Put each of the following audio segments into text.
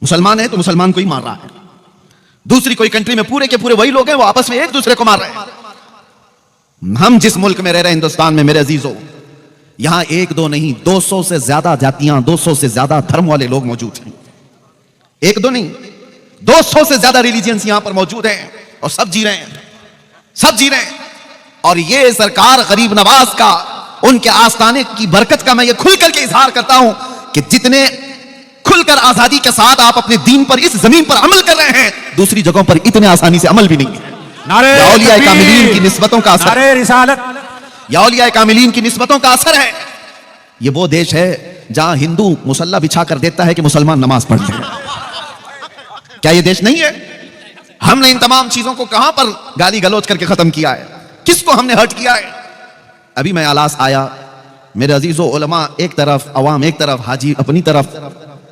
मुसलमान है तो मुसलमान को ही मार रहा है। दूसरी कोई कंट्री में पूरे के पूरे वही लोग हैं, वो आपस में एक दूसरे को मार रहे हैं। हम जिस मुल्क में रह रहे हैं, हिंदुस्तान में, मेरे अजीजों, यहां एक दो नहीं 200 से ज्यादा जातियां, 200 से ज्यादा धर्म वाले लोग मौजूद हैं। एक दो नहीं 200 से ज्यादा रिलीजियंस यहां पर मौजूद हैं और सब जी रहे हैं, सब जी रहे हैं। और ये सरकार गरीब नवाज का, उनके आस्थाने की बरकत का मैं ये खुल करके इजहार करता हूं कि जितने खुलकर आजादी के साथ आप अपने दीन पर इस जमीन पर अमल कर रहे हैं, दूसरी जगहों पर इतने आसानी से अमल भी नहीं है। या औलिया कामिलीन की निस्बतों का असर, या औलिया कामिलीन की निस्बतों का असर है। ये वो देश है जहां हिंदू मुसल्ला बिछा कर देता है कि मुसलमान नमाज पढ़ते हैं। क्या ये देश नहीं है? हमने इन तमाम चीजों को कहां पर गाली गलौज करके खत्म किया है? किसको हमने हर्ट किया है? अभी मैं आलास आया, मेरे अजीजों, उलमा एक तरफ, अवाम एक तरफ, हाजी अपनी तरफ,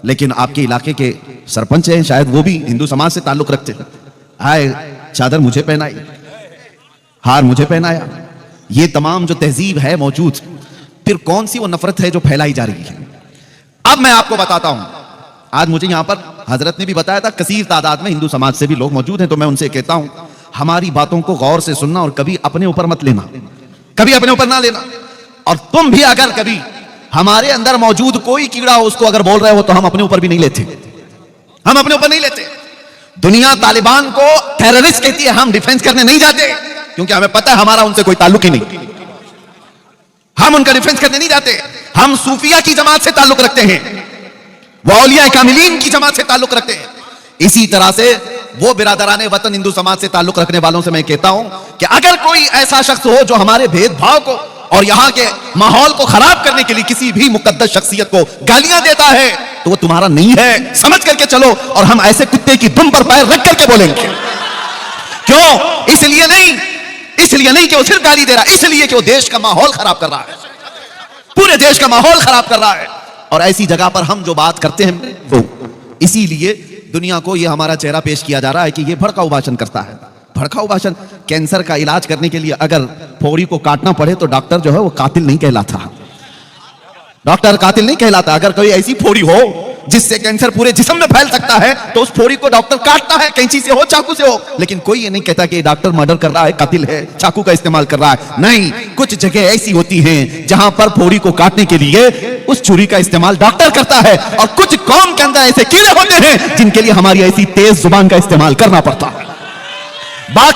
लेकिन आपके इलाके के सरपंच हैं, शायद वो भी हिंदू समाज से ताल्लुक रखते हैं। आए, चादर मुझे पहनाई, हार मुझे पहनाया। ये तमाम जो तहजीब है मौजूद, फिर कौन सी वो नफरत है जो फैलाई जा रही है? अब मैं आपको बताता हूं। आज मुझे यहां पर हजरत ने भी बताया था, कसीर तादाद में हिंदू समाज से भी लोग मौजूद हैं, तो मैं उनसे कहता हूं, हमारी बातों को गौर से सुनना और कभी अपने ऊपर मत लेना, कभी अपने ऊपर ना लेना। और तुम भी अगर कभी हमारे अंदर मौजूद कोई कीड़ा हो, उसको अगर बोल रहे हो, तो हम अपने ऊपर भी नहीं लेते, हम अपने ऊपर नहीं लेते। दुनिया तालिबान को टेररिस्ट कहती है, हम डिफेंस करने नहीं जाते, क्योंकि हमें पता है हमारा उनसे कोई ताल्लुक ही नहीं। हम उनका डिफेंस करने नहीं जाते। हम सूफिया की जमात से ताल्लुक रखते हैं, वो औलिया कामिलीन की जमात से ताल्लुक रखते हैं। इसी तरह से वो बिरादराने वतन हिंदू समाज से ताल्लुक रखने वालों से मैं कहता हूं कि अगर कोई ऐसा शख्स हो जो हमारे भेदभाव को और यहां के माहौल को खराब करने के लिए किसी भी मुकद्दस शख्सियत को गालियां देता है, तो वो तुम्हारा नहीं है, समझ करके चलो। और हम ऐसे कुत्ते की दुम पर पैर रख करके बोलेंगे। क्यों? इसलिए नहीं कि वो सिर्फ गाली दे रहा है, इसलिए कि वो देश का माहौल खराब कर रहा है, पूरे देश का माहौल खराब कर रहा है। और ऐसी जगह पर हम जो बात करते हैं, वो इसीलिए दुनिया को ये हमारा चेहरा पेश किया जा रहा है कि ये भड़काऊ भाषण करता है। भड़काऊ भाषण, कैंसर का इलाज करने के लिए अगर फोड़ी को काटना पड़े तो डॉक्टर जो है वो कातिल नहीं कहलाता, डॉक्टर कातिल नहीं कहलाता। अगर कोई ऐसी फोड़ी हो जिससे कैंसर पूरे जिस्म में फैल सकता है, तो उस फोड़ी को डॉक्टर काटता है, कैंची से हो, चाकू से हो। लेकिन कोई ये नहीं कहता कि डॉक्टर मर्डर कर रहा है, कातिल है, चाकू का इस्तेमाल कर रहा है। नहीं, कुछ जगह ऐसी होती हैं जहां पर फोड़ी को काटने के लिए उस छुरी का इस्तेमाल डॉक्टर करता है, और कुछ कौम के अंदर ऐसे कीड़े होते हैं जिनके लिए हमारी ऐसी तेज जुबान का इस्तेमाल करना पड़ता है। बाकी